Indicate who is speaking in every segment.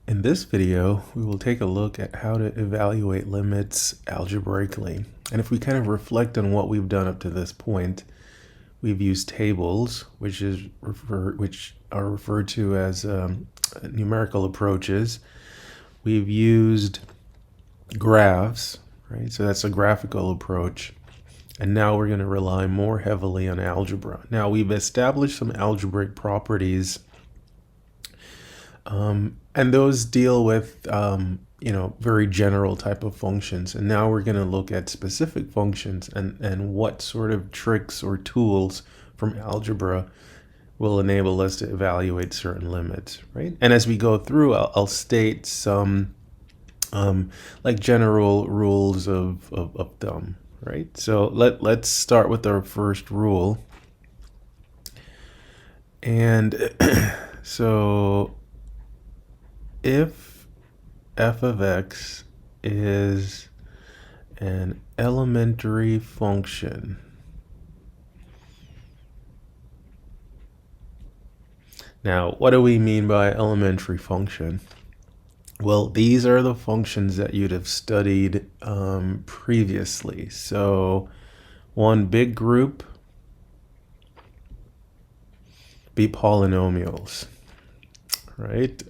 Speaker 1: In this video, we will take a look at how to evaluate limits algebraically. And if we kind of reflect on what we've done up to this point, we've used tables, which are referred to as numerical approaches. We've used graphs, right? So that's a graphical approach. And now we're going to rely more heavily on algebra. Now we've established some algebraic properties, and those deal with very general type of functions. And now we're going to look at specific functions and what sort of tricks or tools from algebra will enable us to evaluate certain limits, right? And as we go through, I'll state some like general rules of thumb, right? So let's start with our first rule. And so if f of x is an elementary function, now what do we mean by elementary function? Well, these are the functions that you'd have studied previously. So one big group be polynomials, right?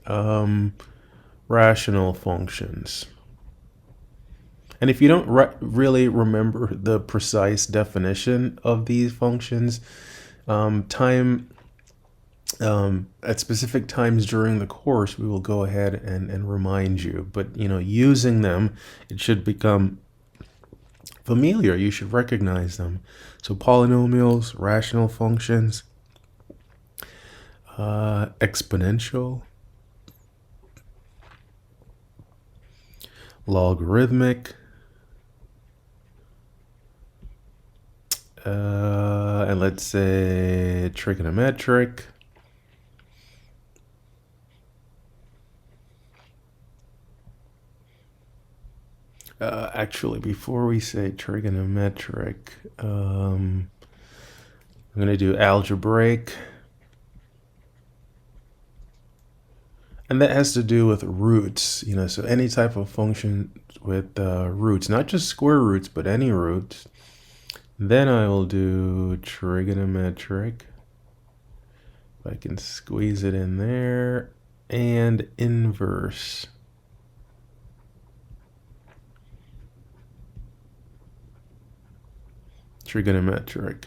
Speaker 1: Rational functions. And if you don't really remember the precise definition of these functions, at specific times during the course, we will go ahead and remind you. But, using them, it should become familiar. You should recognize them. So polynomials, rational functions, exponential, logarithmic, and let's say trigonometric, actually, before we say trigonometric, I'm going to do algebraic. And that has to do with roots, so any type of function with roots, not just square roots, but any roots. Then I will do trigonometric, if I can squeeze it in there, and inverse. Trigonometric,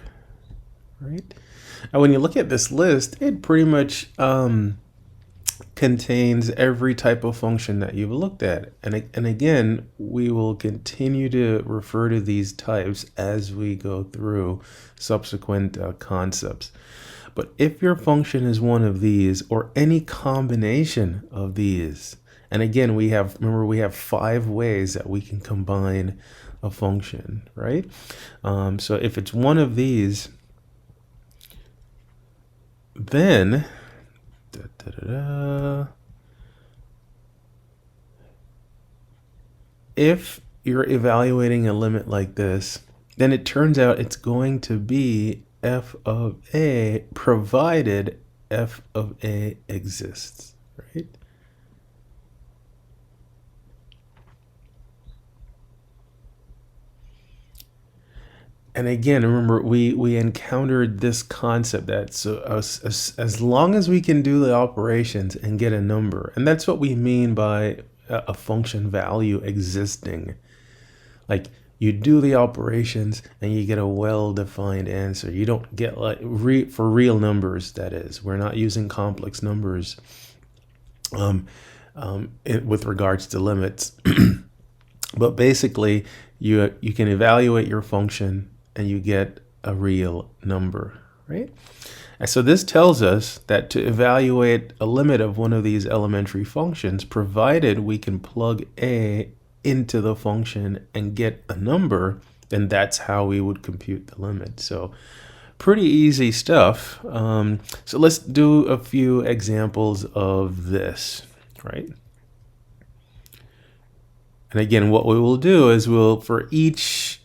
Speaker 1: right? And when you look at this list, it pretty much contains every type of function that you've looked at. And again, we will continue to refer to these types as we go through subsequent concepts. But if your function is one of these or any combination of these, and again, we have 5 ways that we can combine a function, right? So if it's one of these, then if you're evaluating a limit like this, then it turns out it's going to be f of a provided f of a exists, right? And again, remember, we encountered this concept that as long as we can do the operations and get a number, and that's what we mean by a function value existing. Like, you do the operations and you get a well-defined answer. You don't get, like, for real numbers, that is. We're not using complex numbers with regards to limits. But basically, you can evaluate your function and you get a real number, right? And so this tells us that to evaluate a limit of one of these elementary functions, provided we can plug a into the function and get a number, then that's how we would compute the limit. So pretty easy stuff. So let's do a few examples of this, right? And again, what we will do is for each,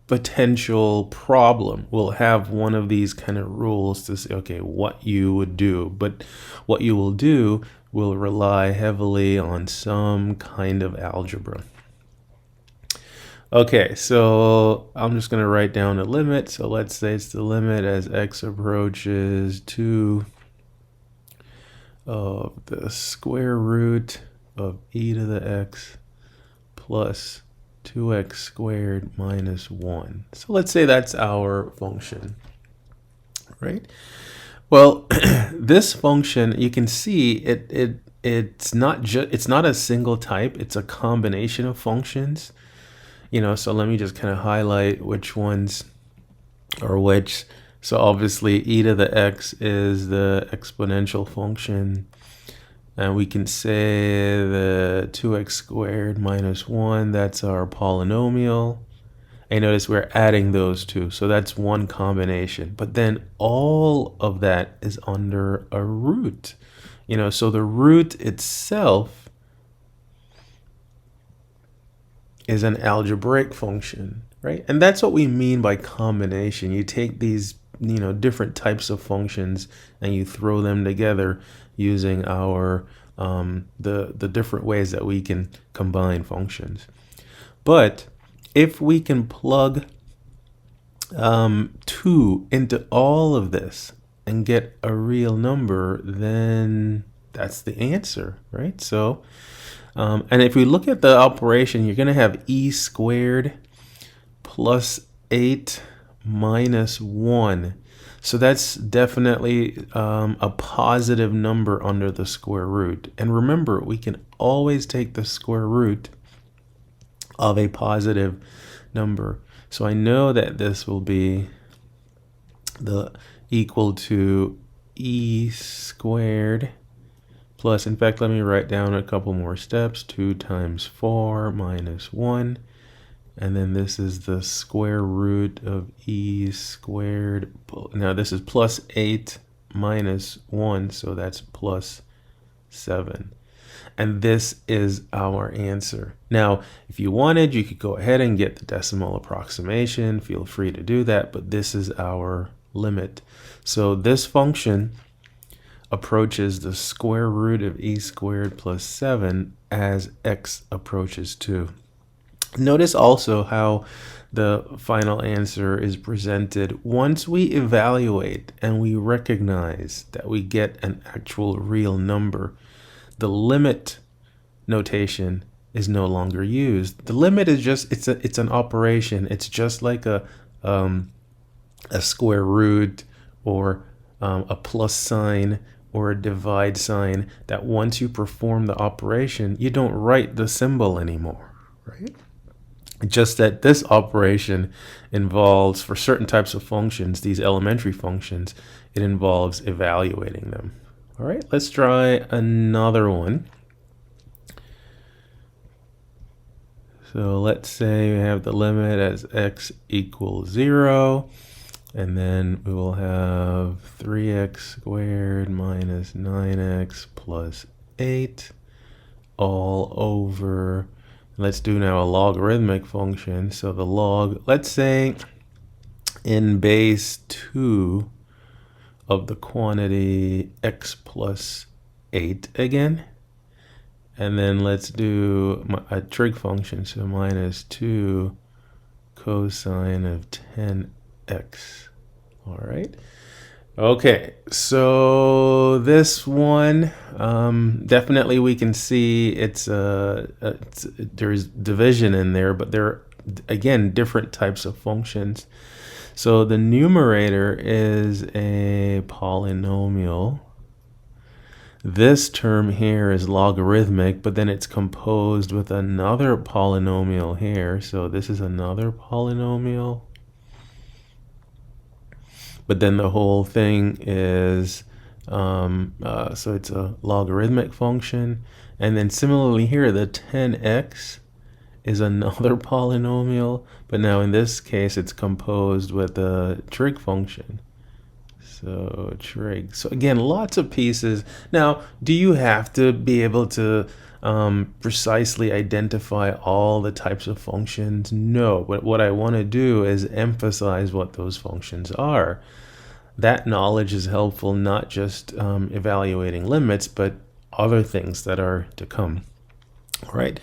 Speaker 1: potential problem, we'll have one of these kind of rules to say, okay, what you would do. But what you will do will rely heavily on some kind of algebra. Okay, so I'm just going to write down a limit. So let's say it's the limit as x approaches 2 of the square root of e to the x plus 2x squared minus 1. So let's say that's our function, right? Well, this function, you can see it's not a single type, it's a combination of functions. So let me just kind of highlight which ones are which. So obviously e to the x is the exponential function. And we can say the 2x squared minus 1, that's our polynomial. And notice we're adding those two. So that's one combination. But then all of that is under a root. So the root itself is an algebraic function, right? And that's what we mean by combination. You take these, different types of functions and you throw them together using our the different ways that we can combine functions. But if we can plug 2 into all of this and get a real number, then that's the answer, right? So and if we look at the operation, you're going to have e squared plus 8 minus 1. So that's definitely a positive number under the square root. And remember, we can always take the square root of a positive number. So I know that this will be equal to e squared plus, in fact, let me write down a couple more steps. 2 times 4 minus 1. And then this is the square root of e squared. Now this is plus 8 minus 1, so that's plus 7. And this is our answer. Now, if you wanted, you could go ahead and get the decimal approximation. Feel free to do that, but this is our limit. So this function approaches the square root of e squared plus 7 as x approaches 2. Notice also how the final answer is presented. Once we evaluate and we recognize that we get an actual real number, the limit notation is no longer used. The limit is just, it's an operation. It's just like a square root or a plus sign or a divide sign, that once you perform the operation, you don't write the symbol anymore, right? Just that this operation involves, for certain types of functions, these elementary functions, it involves evaluating them. All right, let's try another one. So let's say we have the limit as x equals 0. And then we will have 3x squared minus 9x plus 8 all over. Let's do now a logarithmic function. So the log, let's say in base 2 of the quantity x plus 8 again. And then let's do a trig function. So minus 2 cosine of 10x. All right. Okay, so this one, definitely we can see there's division in there, but there are, again, different types of functions. So the numerator is a polynomial. This term here is logarithmic, but then it's composed with another polynomial here. So this is another polynomial. But then the whole thing is, so it's a logarithmic function. And then similarly here, the 10x is another polynomial. But now in this case, it's composed with a trig function. So trig. So again, lots of pieces. Now, do you have to be able to precisely identify all the types of functions? No, but what I want to do is emphasize what those functions are. That knowledge is helpful not just evaluating limits, but other things that are to come. All right,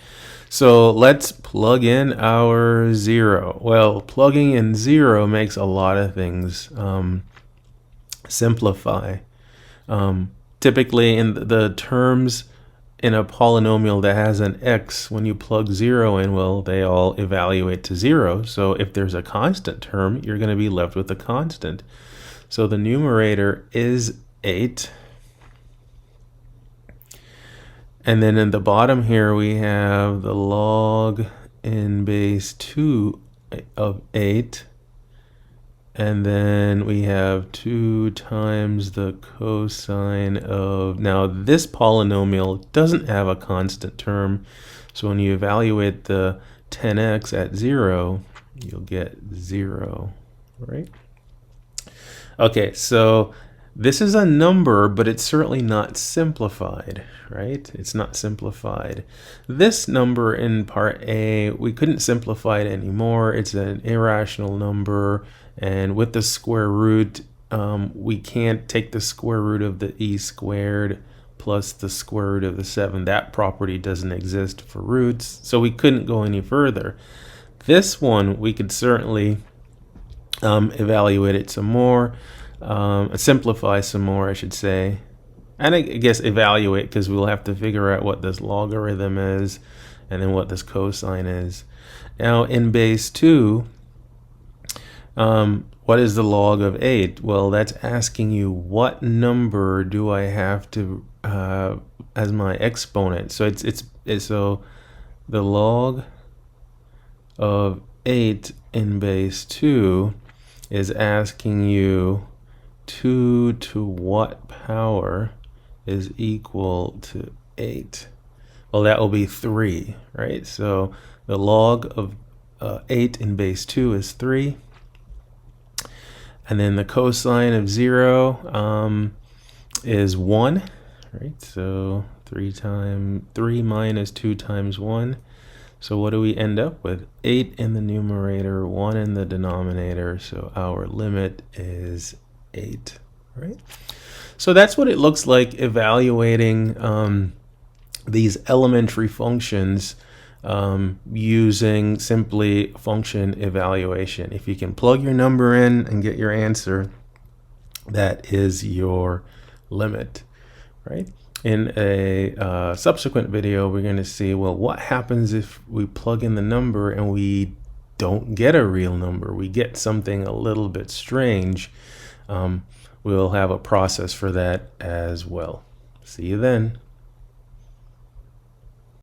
Speaker 1: so let's plug in our 0. Well, plugging in 0 makes a lot of things simplify. Typically in the terms in a polynomial that has an x, when you plug 0 in, well, they all evaluate to 0. So if there's a constant term, you're going to be left with a constant. So the numerator is 8. And then in the bottom here, we have the log in base 2 of 8. And then we have 2 times the cosine of, now this polynomial doesn't have a constant term. So when you evaluate the 10x at 0, you'll get 0, right? Okay, so this is a number, but it's certainly not simplified, right? It's not simplified. This number in part A, we couldn't simplify it anymore. It's an irrational number, and with the square root, we can't take the square root of the e squared plus the square root of the 7. That property doesn't exist for roots, so we couldn't go any further. This one, we could certainly evaluate it some more. Simplify some more, I should say, and I guess evaluate, because we'll have to figure out what this logarithm is and then what this cosine is. Now in base 2, what is the log of 8? Well, that's asking you what number do I have to as my exponent. So so the log of 8 in base 2 is asking you 2 to what power is equal to 8? Well, that will be 3, right? So the log of 8 in base 2 is 3. And then the cosine of 0 is 1, right? So 3 minus 2 times 1. So what do we end up with? 8 in the numerator, 1 in the denominator. So our limit is 8, right? So that's what it looks like evaluating these elementary functions using simply function evaluation. If you can plug your number in and get your answer, that is your limit, right? In a subsequent video, we're going to see, well, what happens if we plug in the number and we don't get a real number? We get something a little bit strange. We'll have a process for that as well. See you then.